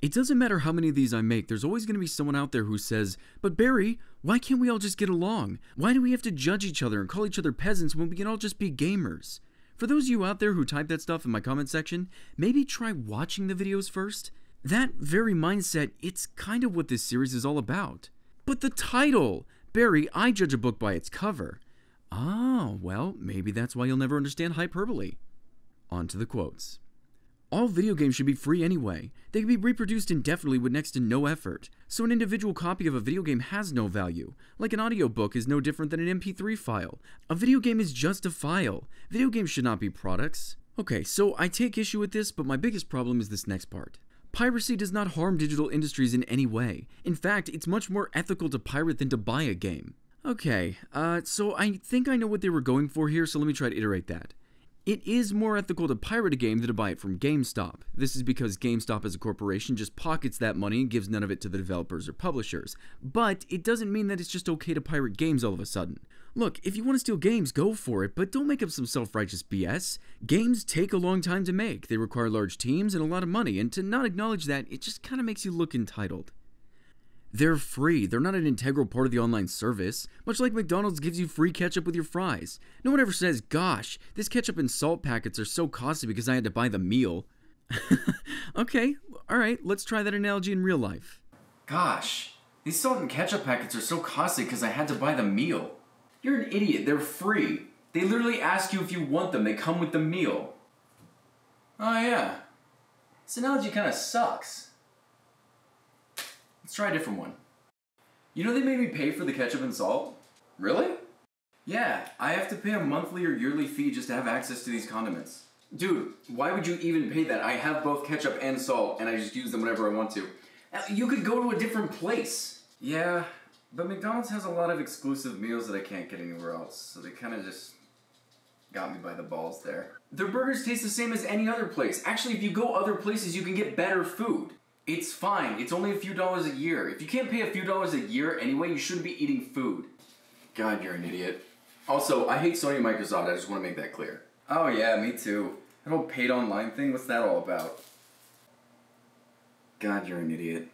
It doesn't matter how many of these I make, there's always going to be someone out there who says, "But Barry, why can't we all just get along? Why do we have to judge each other and call each other peasants when we can all just be gamers?" For those of you out there who type that stuff in my comment section, maybe try watching the videos first. That very mindset, it's kind of what this series is all about. But the title! Barry, I judge a book by its cover. Ah, well, maybe that's why you'll never understand hyperbole. On to the quotes. All video games should be free anyway. They can be reproduced indefinitely with next to no effort. So an individual copy of a video game has no value. Like an audiobook is no different than an MP3 file. A video game is just a file. Video games should not be products. Okay, so I take issue with this, but my biggest problem is this next part. Piracy does not harm digital industries in any way. In fact, it's much more ethical to pirate than to buy a game. Okay, so I think I know what they were going for here, so let me try to iterate that. It is more ethical to pirate a game than to buy it from GameStop. This is because GameStop as a corporation just pockets that money and gives none of it to the developers or publishers. But it doesn't mean that it's just okay to pirate games all of a sudden. Look, if you want to steal games, go for it, but don't make up some self-righteous BS. Games take a long time to make. They require large teams and a lot of money, and to not acknowledge that, it just kind of makes you look entitled. They're free. They're not an integral part of the online service, much like McDonald's gives you free ketchup with your fries. No one ever says, "Gosh, this ketchup and salt packets are so costly because I had to buy the meal." Okay, alright, let's try that analogy in real life. "Gosh, these salt and ketchup packets are so costly because I had to buy the meal." You're an idiot. They're free. They literally ask you if you want them. They come with the meal. Oh yeah. This analogy kind of sucks. Let's try a different one. You know they made me pay for the ketchup and salt? Really? Yeah, I have to pay a monthly or yearly fee just to have access to these condiments. Dude, why would you even pay that? I have both ketchup and salt and I just use them whenever I want to. You could go to a different place. Yeah, but McDonald's has a lot of exclusive meals that I can't get anywhere else, so they kind of just got me by the balls there. Their burgers taste the same as any other place. Actually, if you go other places, you can get better food. It's fine. It's only a few dollars a year. If you can't pay a few dollars a year anyway, you shouldn't be eating food. God, you're an idiot. Also, I hate Sony and Microsoft. I just want to make that clear. Oh yeah, me too. That whole paid online thing, what's that all about? God, you're an idiot.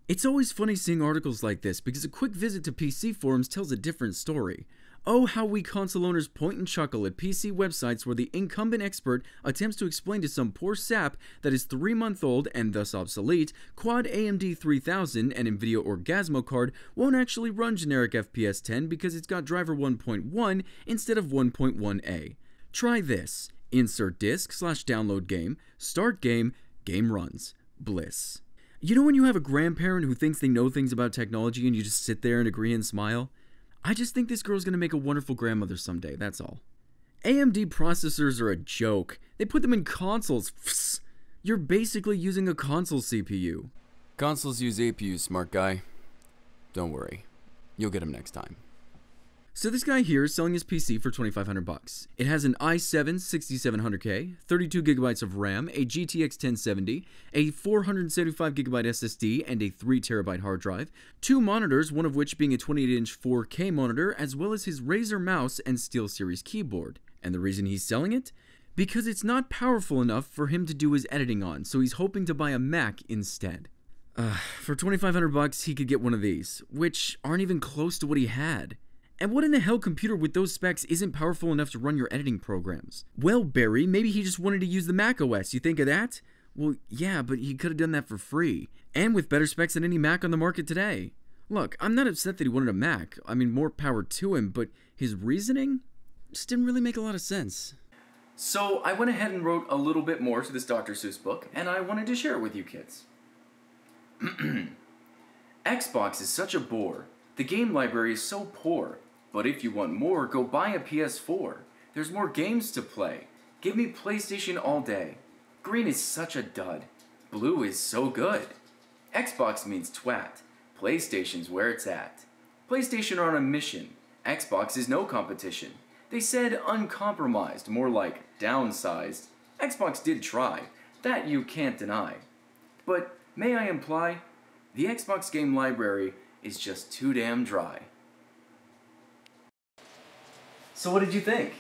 It's always funny seeing articles like this because a quick visit to PC forums tells a different story. Oh, how we console owners point and chuckle at PC websites where the incumbent expert attempts to explain to some poor sap that his 3-month-old and thus obsolete quad AMD 3000 and NVIDIA Orgasmo card won't actually run generic FPS 10 because it's got driver 1.1 instead of 1.1a. Try this. Insert disk/download game, start game, game runs. Bliss. You know when you have a grandparent who thinks they know things about technology and you just sit there and agree and smile? I just think this girl's gonna make a wonderful grandmother someday, that's all. AMD processors are a joke. They put them in consoles. Pfft. You're basically using a console CPU. Consoles use APUs, smart guy. Don't worry. You'll get them next time. So this guy here is selling his PC for $2,500. It has an i7 6700K, 32GB of RAM, a GTX 1070, a 475GB SSD, and a 3TB hard drive, 2 monitors, one of which being a 28-inch 4K monitor, as well as his Razer mouse and SteelSeries keyboard. And the reason he's selling it? Because it's not powerful enough for him to do his editing on, so he's hoping to buy a Mac instead. For $2,500 he could get one of these, which aren't even close to what he had. And what in the hell computer with those specs isn't powerful enough to run your editing programs? Well, Barry, maybe he just wanted to use the Mac OS. You think of that? Well, yeah, but he could have done that for free. And with better specs than any Mac on the market today. Look, I'm not upset that he wanted a Mac. I mean, more power to him, but his reasoning just didn't really make a lot of sense. So I went ahead and wrote a little bit more to this Dr. Seuss book, and I wanted to share it with you kids. Xbox is such a bore. The game library is so poor. But if you want more, go buy a PS4. There's more games to play. Give me PlayStation all day. Green is such a dud. Blue is so good. Xbox means twat. PlayStation's where it's at. PlayStation are on a mission. Xbox is no competition. They said uncompromised, more like downsized. Xbox did try. That you can't deny. But may I imply, the Xbox game library is just too damn dry. So what did you think?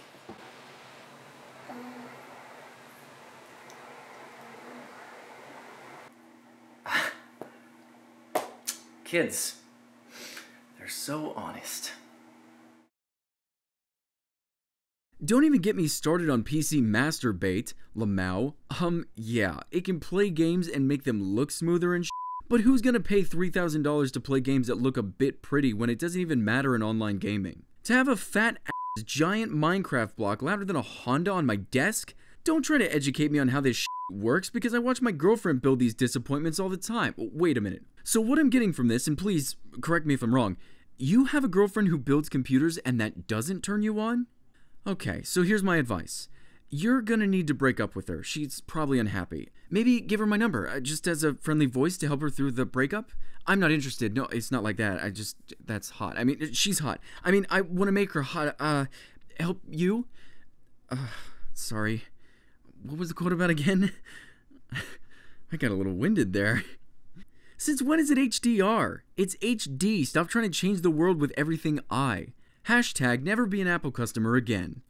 Kids, they're so honest. Don't even get me started on PC Masturbate, Lamau. Yeah, it can play games and make them look smoother and but who's gonna pay $3,000 to play games that look a bit pretty when it doesn't even matter in online gaming? To have a fat ass giant Minecraft block louder than a Honda on my desk? Don't try to educate me on how this works because I watch my girlfriend build these disappointments all the time. Wait a minute. So what I'm getting from this, and please correct me if I'm wrong, you have a girlfriend who builds computers and that doesn't turn you on? Okay, so here's my advice. You're gonna need to break up with her. She's probably unhappy. Maybe give her my number, just as a friendly voice to help her through the breakup. I'm not interested. No, it's not like that. That's hot. I mean, she's hot. I mean, I want to make her hot. Help you? Sorry. What was the quote about again? I got a little winded there. Since when is it HDR? It's HD. Stop trying to change the world with everything I. Hashtag never be an Apple customer again.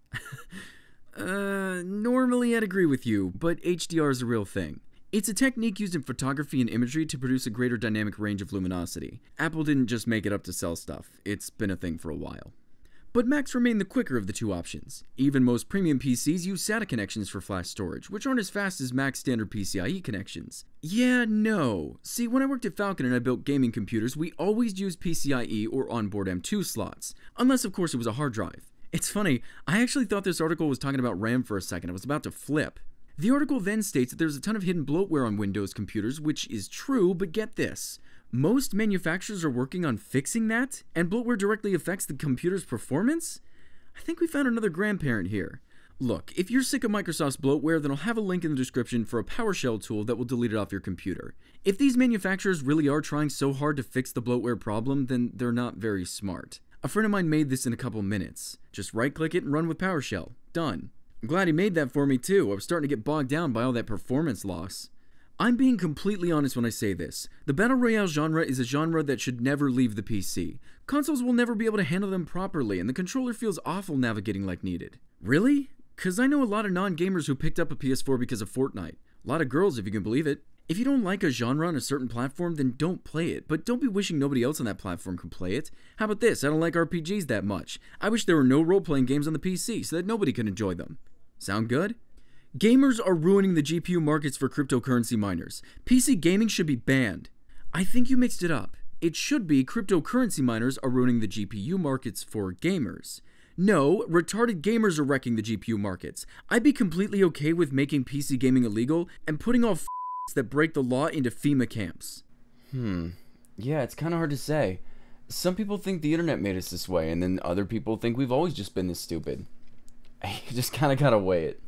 Normally I'd agree with you, but HDR is a real thing. It's a technique used in photography and imagery to produce a greater dynamic range of luminosity. Apple didn't just make it up to sell stuff. It's been a thing for a while. But Macs remain the quicker of the two options. Even most premium PCs use SATA connections for flash storage, which aren't as fast as Mac's standard PCIe connections. Yeah, no. See, when I worked at Falcon and I built gaming computers, we always used PCIe or onboard M2 slots. Unless, of course, it was a hard drive. It's funny, I actually thought this article was talking about RAM for a second. I was about to flip. The article then states that there's a ton of hidden bloatware on Windows computers, which is true, but get this. Most manufacturers are working on fixing that, and bloatware directly affects the computer's performance? I think we found another grandparent here. Look, if you're sick of Microsoft's bloatware, then I'll have a link in the description for a PowerShell tool that will delete it off your computer. If these manufacturers really are trying so hard to fix the bloatware problem, then they're not very smart. A friend of mine made this in a couple minutes. Just right-click it and run with PowerShell. Done. I'm glad he made that for me too. I was starting to get bogged down by all that performance loss. I'm being completely honest when I say this. The Battle Royale genre is a genre that should never leave the PC. Consoles will never be able to handle them properly, and the controller feels awful navigating like needed. Really? Cause I know a lot of non-gamers who picked up a PS4 because of Fortnite. A lot of girls, if you can believe it. If you don't like a genre on a certain platform, then don't play it. But don't be wishing nobody else on that platform can play it. How about this? I don't like RPGs that much. I wish there were no role-playing games on the PC so that nobody could enjoy them. Sound good? Gamers are ruining the GPU markets for cryptocurrency miners. PC gaming should be banned. I think you mixed it up. It should be cryptocurrency miners are ruining the GPU markets for gamers. No, retarded gamers are wrecking the GPU markets. I'd be completely okay with making PC gaming illegal and putting all that break the law into FEMA camps. Yeah, it's kind of hard to say. Some people think the internet made us this way, and then other people think we've always just been this stupid. You just kind of gotta weigh it.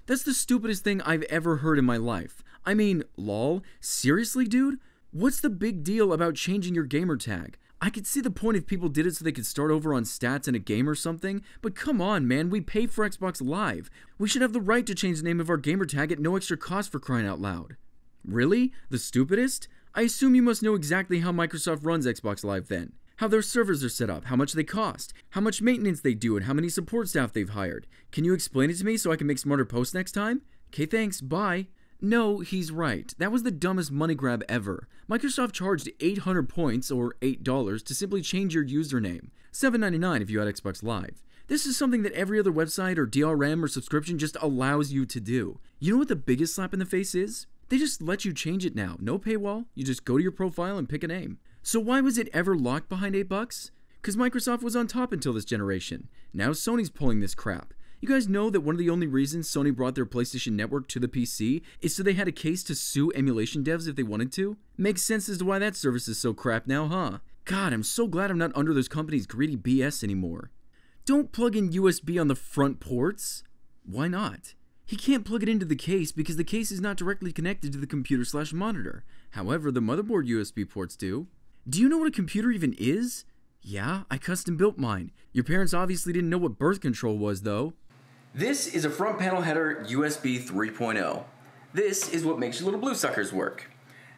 That's the stupidest thing I've ever heard in my life. I mean, lol, seriously, dude? What's the big deal about changing your gamer tag? I could see the point if people did it so they could start over on stats in a game or something, but come on, man, we pay for Xbox Live. We should have the right to change the name of our gamer tag at no extra cost for crying out loud. Really? The stupidest? I assume you must know exactly how Microsoft runs Xbox Live then. How their servers are set up, how much they cost, how much maintenance they do, and how many support staff they've hired. Can you explain it to me so I can make smarter posts next time? Okay, thanks, bye. No, he's right. That was the dumbest money grab ever. Microsoft charged 800 points, or $8, to simply change your username. $7.99 if you had Xbox Live. This is something that every other website or DRM or subscription just allows you to do. You know what the biggest slap in the face is? They just let you change it now. No paywall. You just go to your profile and pick a name. So why was it ever locked behind $8? Because Microsoft was on top until this generation. Now Sony's pulling this crap. You guys know that one of the only reasons Sony brought their PlayStation Network to the PC is so they had a case to sue emulation devs if they wanted to? Makes sense as to why that service is so crap now, huh? God, I'm so glad I'm not under those companies' greedy BS anymore. Don't plug in USB on the front ports. Why not? He can't plug it into the case because the case is not directly connected to the computer/monitor. However, the motherboard USB ports do. Do you know what a computer even is? Yeah, I custom built mine. Your parents obviously didn't know what birth control was, though. This is a front panel header USB 3.0. This is what makes your little blue suckers work.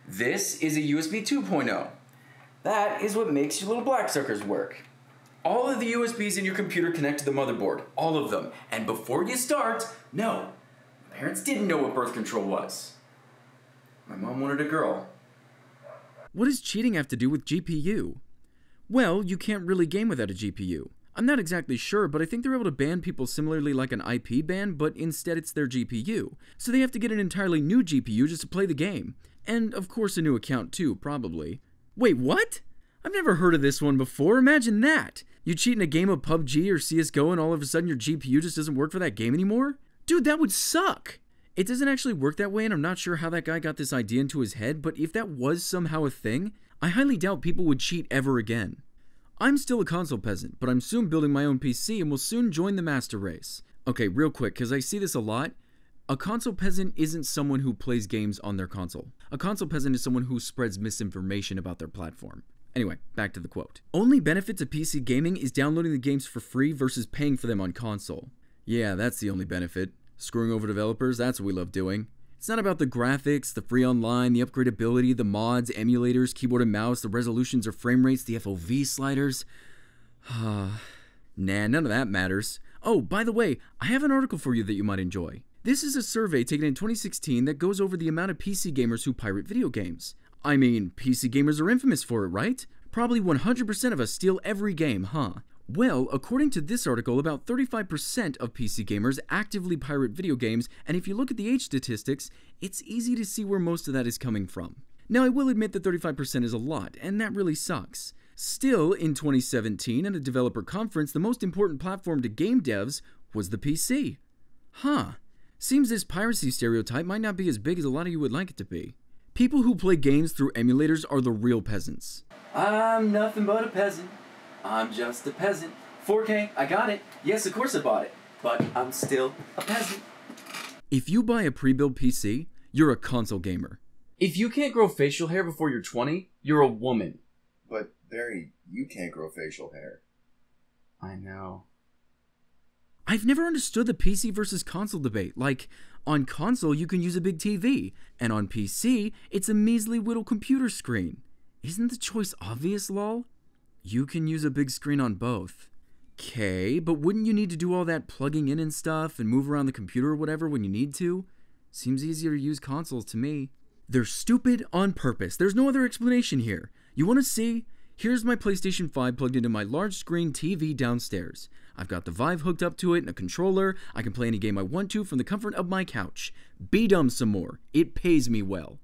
This is a USB 2.0. That is what makes your little black suckers work. All of the USBs in your computer connect to the motherboard. All of them. And before you start, no. Parents didn't know what birth control was. My mom wanted a girl. What does cheating have to do with GPU? Well, you can't really game without a GPU. I'm not exactly sure, but I think they're able to ban people similarly like an IP ban, but instead it's their GPU. So they have to get an entirely new GPU just to play the game. And of course a new account too, probably. Wait, what? I've never heard of this one before. Imagine that! You cheat in a game of PUBG or CSGO and all of a sudden your GPU just doesn't work for that game anymore? Dude, that would suck! It doesn't actually work that way, and I'm not sure how that guy got this idea into his head, but if that was somehow a thing, I highly doubt people would cheat ever again. I'm still a console peasant, but I'm soon building my own PC and will soon join the master race. Okay, real quick, because I see this a lot. A console peasant isn't someone who plays games on their console. A console peasant is someone who spreads misinformation about their platform. Anyway, back to the quote. Only benefit to PC gaming is downloading the games for free versus paying for them on console. Yeah, that's the only benefit. Screwing over developers, that's what we love doing. It's not about the graphics, the free online, the upgradability, the mods, emulators, keyboard and mouse, the resolutions or frame rates, the FOV sliders. Nah, none of that matters. Oh, by the way, I have an article for you that you might enjoy. This is a survey taken in 2016 that goes over the amount of PC gamers who pirate video games. I mean, PC gamers are infamous for it, right? Probably 100% of us steal every game, huh? Well, according to this article, about 35% of PC gamers actively pirate video games, and if you look at the age statistics, it's easy to see where most of that is coming from. Now, I will admit that 35% is a lot, and that really sucks. Still, in 2017, at a developer conference, the most important platform to game devs was the PC. Huh. Seems this piracy stereotype might not be as big as a lot of you would like it to be. People who play games through emulators are the real peasants. I'm nothing but a peasant. I'm just a peasant. 4K, I got it. Yes, of course I bought it. But I'm still a peasant. If you buy a pre-built PC, you're a console gamer. If you can't grow facial hair before you're 20, you're a woman. But, Barry, you can't grow facial hair. I know. I've never understood the PC versus console debate. Like, on console you can use a big TV, and on PC, it's a measly little computer screen. Isn't the choice obvious, lol? You can use a big screen on both. Okay, but wouldn't you need to do all that plugging in and stuff and move around the computer or whatever when you need to? Seems easier to use consoles to me. They're stupid on purpose. There's no other explanation here. You want to see? Here's my PlayStation 5 plugged into my large screen TV downstairs. I've got the Vive hooked up to it and a controller. I can play any game I want to from the comfort of my couch. Be dumb some more. It pays me well.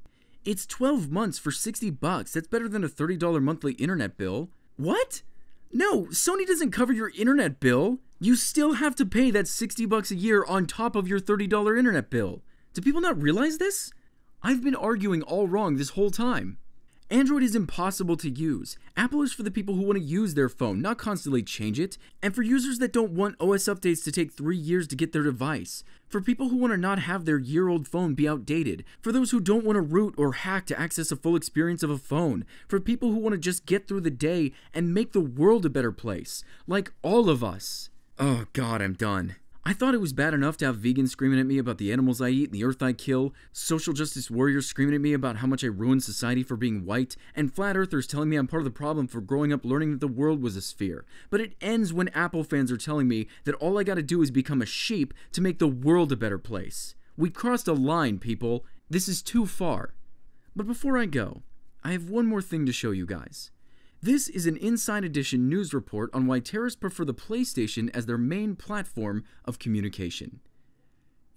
It's 12 months for $60. That's better than a $30 monthly internet bill. What? No, Sony doesn't cover your internet bill. You still have to pay that $60 a year on top of your $30 internet bill. Do people not realize this? I've been arguing all wrong this whole time. Android is impossible to use. Apple is for the people who want to use their phone, not constantly change it, and for users that don't want OS updates to take 3 years to get their device, for people who want to not have their year-old phone be outdated, for those who don't want to root or hack to access a full experience of a phone, for people who want to just get through the day and make the world a better place, like all of us. Oh god, I'm done. I thought it was bad enough to have vegans screaming at me about the animals I eat and the earth I kill, social justice warriors screaming at me about how much I ruined society for being white, and flat earthers telling me I'm part of the problem for growing up learning that the world was a sphere. But it ends when Apple fans are telling me that all I gotta do is become a sheep to make the world a better place. We crossed a line, people. This is too far. But before I go, I have one more thing to show you guys. This is an Inside Edition news report on why terrorists prefer the PlayStation as their main platform of communication.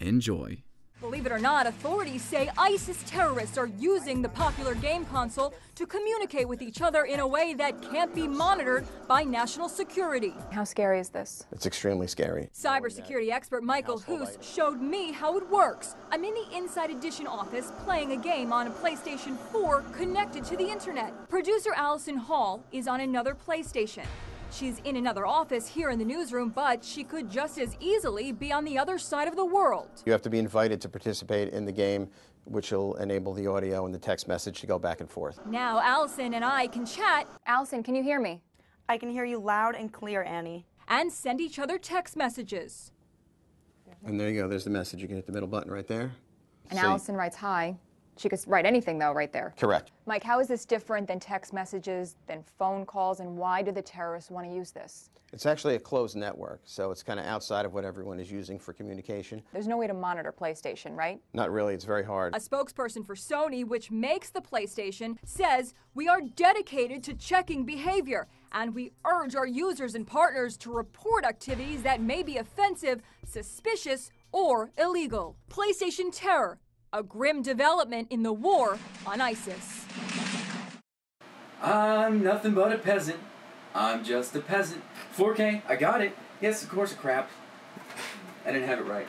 Enjoy. Believe it or not, authorities say ISIS terrorists are using the popular game console to communicate with each other in a way that can't be monitored by national security. How scary is this? It's extremely scary. Cybersecurity expert Michael Hoos showed me how it works. I'm in the Inside Edition office playing a game on a PlayStation 4 connected to the internet. Producer Allison Hall is on another PlayStation. She's in another office here in the newsroom, but she could just as easily be on the other side of the world. You have to be invited to participate in the game, which will enable the audio and the text message to go back and forth. Now Allison and I can chat. Allison, can you hear me? I can hear you loud and clear, Annie. And send each other text messages. And there you go. There's the message. You can hit the middle button right there. And Allison writes hi. She could write anything, though, right there. Correct. Mike, how is this different than text messages, than phone calls, and why do the terrorists want to use this? It's actually a closed network, so it's kind of outside of what everyone is using for communication. There's no way to monitor PlayStation, right? Not really, it's very hard. A spokesperson for Sony, which makes the PlayStation, says, "We are dedicated to checking behavior, and we urge our users and partners to report activities that may be offensive, suspicious, or illegal." PlayStation Terror, a grim development in the war on ISIS. I'm nothing but a peasant. I'm just a peasant. 4K, I got it. Yes, of course, crap. I didn't have it right.